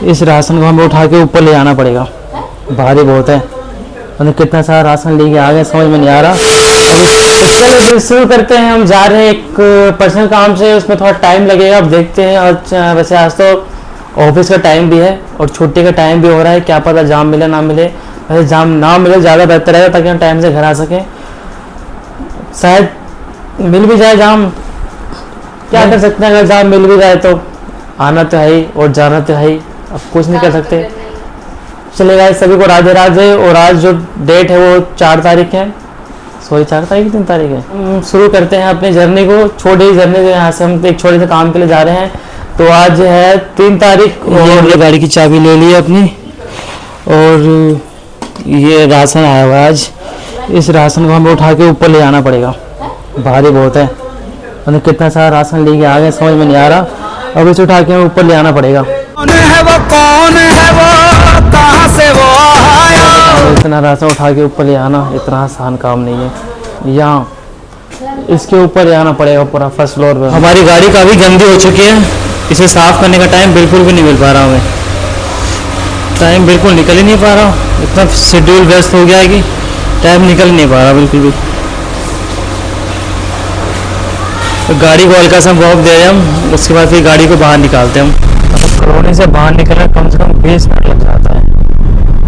इस राशन को हमें उठा के ऊपर ले जाना पड़ेगा, भारी बहुत है। मतलब कितना सारा राशन लेके आ गए समझ में नहीं आ रहा। चलो फिर शुरू करते हैं। हम जा रहे हैं एक पर्सनल काम से, उसमें थोड़ा टाइम लगेगा, अब देखते हैं। और वैसे आज तो ऑफिस का टाइम भी है और छुट्टी का टाइम भी हो रहा है, क्या पता जाम मिले ना मिले। वैसे जाम ना मिले ज़्यादा बेहतर है ताकि हम टाइम से घर आ सकें। शायद मिल भी जाए जाम, क्या कर सकते हैं। अगर जाम मिल भी जाए तो आना तो है ही और जाना तो है ही, अब कुछ नहीं कर सकते। चलेगा सभी को राधे राधे। और आज जो डेट है वो 4 तारीख है, सॉरी 4 तारीख 3 तारीख है। शुरू करते हैं अपनी जर्नी को, छोटी जर्नी को। यहाँ से हम एक छोटे से काम के लिए जा रहे हैं। तो आज है 3 तारीख और गाड़ी की चाबी ले ली अपनी और ये राशन आया हुआ है आज। इस राशन को हमें उठा के ऊपर ले जाना पड़ेगा, भारी बहुत है। मतलब कितना सारा राशन लेके आ गए समझ में नहीं आ रहा। अब इसे उठा के ऊपर ले आना पड़ेगा। कौन है वो कहाँ से वो आया। इतना राशन उठा के ऊपर ले आना इतना आसान काम नहीं है। यहाँ इसके ऊपर ले आना पड़ेगा पूरा फर्स्ट फ्लोर पे। हमारी गाड़ी काफ़ी गंदी हो चुकी है, इसे साफ करने का टाइम बिल्कुल भी नहीं मिल पा रहा हमें। टाइम बिल्कुल निकल ही नहीं पा रहा, इतना शेड्यूल व्यस्त हो गया है कि टाइम निकल नहीं पा रहा बिल्कुल भी। तो गाड़ी को हल्का सा वॉक दे रहे हम, उसके बाद फिर गाड़ी को बाहर निकालते हैं हम। कॉलोनी से बाहर निकलना कम से कम 20 मिनट लग जाता है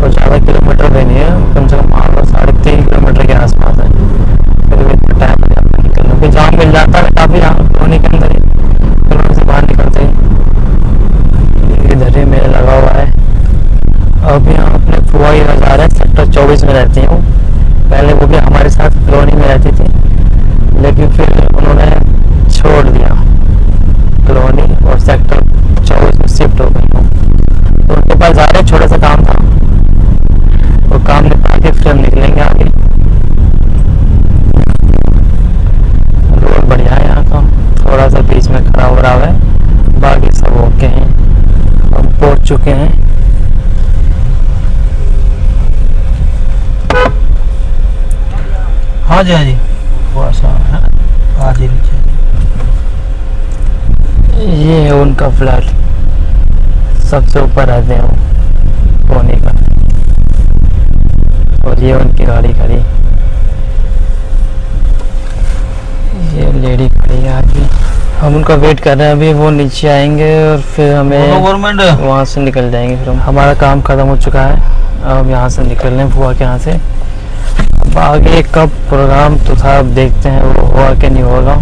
और ज़्यादा किलोमीटर भी नहीं है, कम से कम 3.5 किलोमीटर के आसपास है। फिर टाइम लग जाता है निकलने, फिर जाम मिल जाता है काफ़ी यहाँ कॉलोनी के अंदर ही। कॉलोनी से बाहर निकलते ही इधर ही मेला लगा हुआ है। अब यहाँ अपने फुआ ही नज़ारा है, सेक्टर 24 में रहती हूँ। पहले वो भी हमारे साथ कॉलोनी में रहती थी, लेकिन फिर उन्होंने छोड़ दिया कॉलोनी और सेक्टर 24 में शिफ्ट हो गई हूँ। तो उनके पास जा रहे छोटा सा काम था, वो काम निपटा के फिर हम निकलेंगे आगे। रोड बढ़िया है यहाँ का, थोड़ा सा बीच में खराब खराब है, बाकी सब ओके हैं। हम पहुँच चुके हैं। हाँ जी हाँ जी, आज ही नीचे ये है उनका फ्लैट, सबसे ऊपर रहते हैं वो कोने का। और ये उनकी गाड़ी खड़ी, ये लेडी खड़ी है आगे। हम उनका वेट कर रहे हैं, अभी वो नीचे आएंगे और फिर हमें गवर्नमेंट वहाँ से निकल जाएंगे। फिर हमारा काम ख़त्म हो चुका है, अब यहाँ से निकल रहे हैं फुआ के यहाँ से। अब आगे कब प्रोग्राम तो था, अब देखते हैं वो हुआ कि नहीं होगा।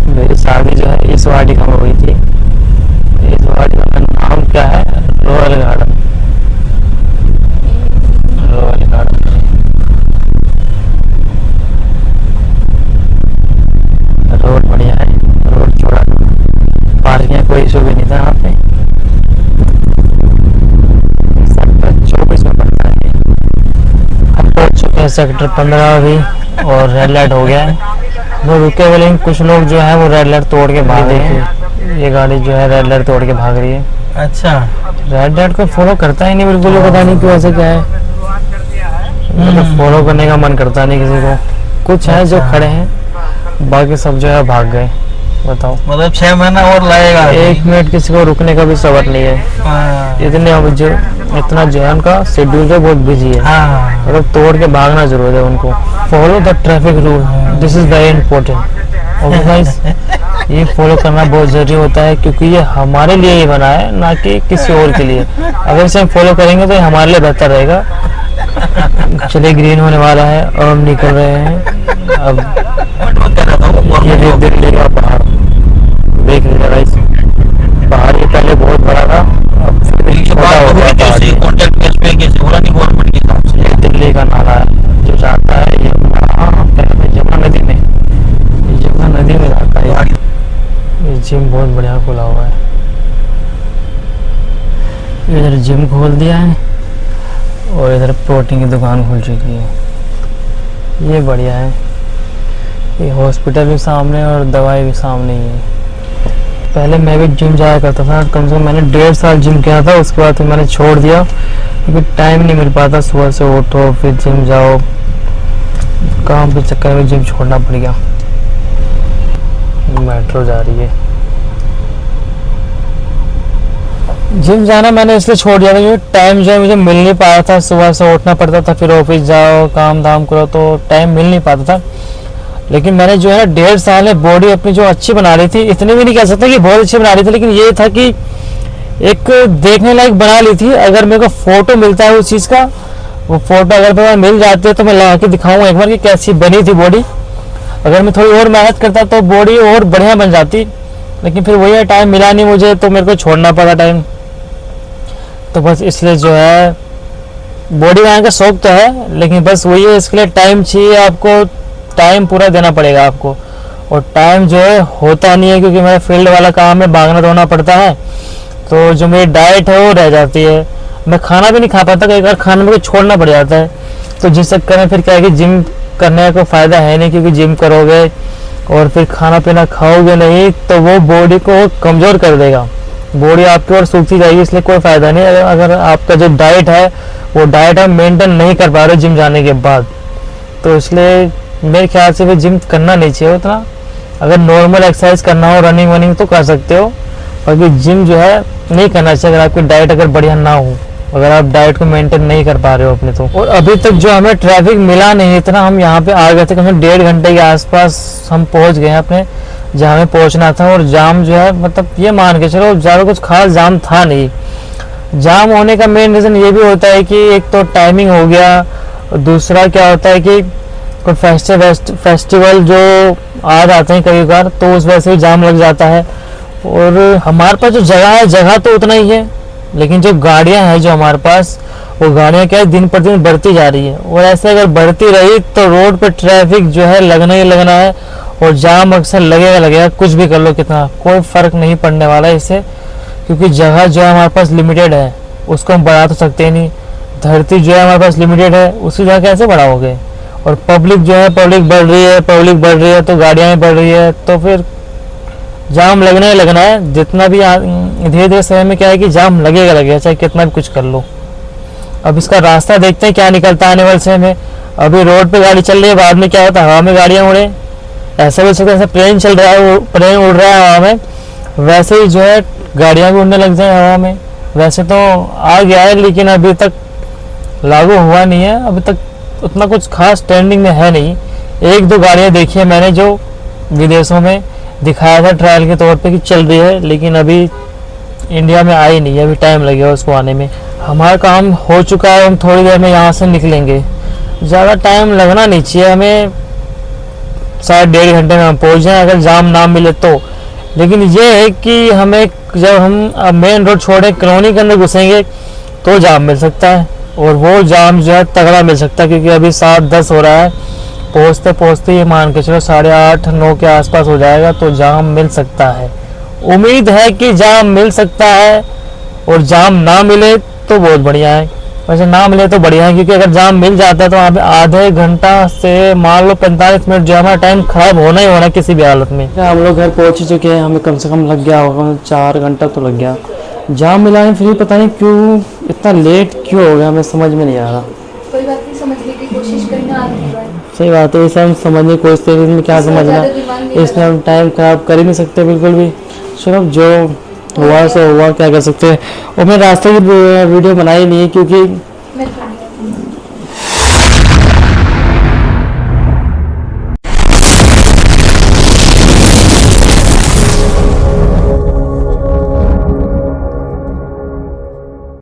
मेरी शादी जो है इस वाटिका में हुई थी। इस वाटिका का नाम क्या है, royal garden. Royal garden road बढ़िया है, रोड चौड़ा, पार्किंग कोई इशू भी नहीं था यहाँ पे। सेक्टर 24 में पड़ता है। हम पहुँच चुके हैं सेक्टर 15 अभी और रेड लाइट हो गया है। वो रुके हुए, लेकिन कुछ लोग जो है वो रेड लाइट तोड़ के भाग रहे हैं। ये गाड़ी जो है रेड लाइट तोड़ के भाग रही है। अच्छा, रेड लाइट को फॉलो करता ही नहीं बिल्कुल, पता नहीं क्यों ऐसे क्या है। मतलब फॉलो करने का मन करता नहीं किसी को। कुछ है जो खड़े हैं, बाकी सब जो है भाग गए। बताओ, मतलब 6 महीना और लगेगा। 1 मिनट किसी को रुकने का भी सब्र नहीं है। इतना जो है उनका शेड्यूल जो बहुत बिजी है, मतलब तोड़ के भागना जरूर है उनको। Follow the traffic rule, this is very important. ये फॉलो करना बहुत ज़रूरी होता है, क्योंकि ये हमारे लिए ही बना है, ना कि किसी और के लिए। अगर इसे हम फॉलो करेंगे तो ये हमारे लिए बेहतर रहेगा। चलिए ग्रीन होने वाला है और हम निकल रहे हैं। अब ये दिल्ली का पहाड़ देख लीजिए गाइस। पहाड़ ये पहले बहुत बड़ा था, अब फिर छोटा हो गया पहाड़। ये दिल्ली का नाला है जो जाता है यमुना नदी में, यमुना नदी में जाता है। ये जिम बहुत बढ़िया खुला हुआ है, इधर जिम खोल दिया है और इधर प्रोटीन की दुकान खुल चुकी है। ये बढ़िया है, ये हॉस्पिटल भी सामने और दवाई भी सामने ही है। पहले मैं भी जिम जाया करता था, कम से कम मैंने 1.5 साल जिम किया था। उसके बाद फिर मैंने छोड़ दिया क्योंकि टाइम नहीं मिल पाता। सुबह से उठो फिर जिम जाओ, काम के चक्कर में जिम छोड़ना पड़ गया। मेट्रो जा रही है। जिम जाना मैंने इसलिए छोड़ दिया था क्योंकि टाइम जो है मुझे मिल नहीं पाया था। सुबह से उठना पड़ता था, फिर ऑफिस जाओ, काम धाम करो, तो टाइम मिल नहीं पाता था। लेकिन मैंने जो है 1.5 साल में बॉडी अपनी जो अच्छी बना रही थी, इतनी भी नहीं कह सकता कि बहुत अच्छी बना रही थी, लेकिन ये था कि एक देखने लायक बना ली थी। अगर मेरे को फोटो मिलता है उस चीज़ का, वो फोटो अगर मेरे मिल जाती है तो मैं लगा के दिखाऊंगा एक बार कि कैसी बनी थी बॉडी। अगर मैं थोड़ी और मेहनत करता तो बॉडी और बढ़िया बन जाती, लेकिन फिर वही टाइम मिला नहीं मुझे, तो मेरे को छोड़ना पड़ा टाइम। तो बस इसलिए जो है बॉडी बनाने का शौक तो है, लेकिन बस वही है, इसके लिए टाइम चाहिए आपको, टाइम पूरा देना पड़ेगा आपको। और टाइम जो है होता नहीं है, क्योंकि मेरा फील्ड वाला काम है, भागना दौड़ना पड़ता है, तो जो मेरी डाइट है वो रह जाती है। मैं खाना भी नहीं खा पाता, कई बार खाना मेरे को छोड़ना पड़ जाता है। तो जिस चक्कर में फिर क्या है कि जिम करने का फ़ायदा है नहीं, क्योंकि जिम करोगे और फिर खाना पीना खाओगे नहीं तो वो बॉडी को कमज़ोर कर देगा, बॉडी आपकी और सूखती जाएगी। इसलिए कोई फ़ायदा नहीं अगर आपका जो डाइट है वो डाइट आप मेंटेन नहीं कर पा रहे जिम जाने के बाद। तो इसलिए मेरे ख्याल से फिर जिम करना नहीं चाहिए उतना। अगर नॉर्मल एक्सरसाइज करना हो, रनिंग वनिंग तो कर सकते हो, बाकी जिम जो है नहीं करना चाहिए अगर आपकी डाइट अगर बढ़िया ना हो, अगर आप डाइट को मेंटेन नहीं कर पा रहे हो अपने तो। और अभी तक जो हमें ट्रैफिक मिला नहीं, इतना हम यहाँ पे आ गए थे, कम से कम 1.5 घंटे के आसपास हम पहुँच गए अपने जहाँ हमें पहुँचना था। और जाम जो है मतलब ये मान के चलो ज़्यादा कुछ खास जाम था नहीं। जाम होने का मेन रीज़न ये भी होता है कि एक तो टाइमिंग हो गया, और दूसरा क्या होता है कि कोई फेस्टिवल जो आ जाते हैं कई बार, तो उस वजह से जाम लग जाता है। और हमारे पास जो जगह है, जगह तो उतना ही है, लेकिन जो गाड़ियां हैं जो हमारे पास, वो गाड़ियां क्या है दिन पर दिन बढ़ती जा रही है। और ऐसे अगर बढ़ती रही तो रोड पर ट्रैफिक जो है लगना ही लगना है, और जाम अक्सर लगेगा। कुछ भी कर लो कितना, कोई फ़र्क नहीं पड़ने वाला है इससे, क्योंकि जगह जो है हमारे पास लिमिटेड है, उसको हम बढ़ा तो सकते नहीं। धरती जो है हमारे पास लिमिटेड है, उसी जगह कैसे बढ़ाओगे। और पब्लिक जो है, पब्लिक बढ़ रही है तो गाड़ियाँ बढ़ रही है, तो फिर जाम लगना ही लगना है। जितना भी धीरे धीरे समय में क्या है कि जाम लगेगा, चाहे कितना भी कुछ कर लो। अब इसका रास्ता देखते हैं क्या निकलता है आने वाले समय में। अभी रोड पे गाड़ी चल रही है, बाद में क्या होता है हवा में गाड़ियाँ उड़े, ऐसा भी हो सकता है जैसे प्लेन चल रहा है, प्लेन उड़ रहा है हवा में, वैसे ही जो है गाड़ियाँ भी उड़ने लग जाए हवा में। वैसे तो आ गया है, लेकिन अभी तक लागू हुआ नहीं है, अभी तक उतना कुछ खास ट्रेंडिंग में है नहीं। 1-2 गाड़ियाँ देखी है मैंने जो विदेशों में दिखाया था ट्रायल के तौर पे कि चल रही है, लेकिन अभी इंडिया में आई नहीं है, अभी टाइम लगेगा उसको आने में। हमारा काम हो चुका है, हम थोड़ी देर में यहाँ से निकलेंगे, ज़्यादा टाइम लगना नहीं चाहिए हमें, शायद 1.5 घंटे में हम पहुँच जाएँ अगर जाम ना मिले तो। लेकिन ये है कि हमें जब हम मेन रोड छोड़े कॉलोनी के अंदर घुसेंगे तो जाम मिल सकता है, और वो जाम जो है तगड़ा मिल सकता है, क्योंकि अभी 7-10 हो रहा है, पहुँचते पहुँचते ये मान के चलो 8:30-9 के आसपास हो जाएगा, तो जाम मिल सकता है। उम्मीद है कि जाम मिल सकता है, और जाम ना मिले तो बहुत बढ़िया है। वैसे ना मिले तो बढ़िया है, क्योंकि अगर जाम मिल जाता है तो वहाँ पे आधे घंटा से मान लो 45 मिनट जो हमारा टाइम खराब होना ही होना किसी भी हालत में। हम लोग घर पहुँच चुके हैं, हमें कम से कम लग गया होगा 4 घंटा तो लग गया। जाम मिला है, फिर पता नहीं क्यों इतना लेट क्यों हो गया, हमें समझ में नहीं आ रहा। कोई बात नहीं, समझने की कोशिश करना आती है। सही बात है, इसे हम समझने की कोशिश करें, इसमें क्या समझना, इसमें हम टाइम खराब कर ही नहीं सकते बिल्कुल भी। चलो जो हुआ सो हुआ, क्या कर सकते हैं। और मैं रास्ते की वीडियो बनाई नहीं है, क्योंकि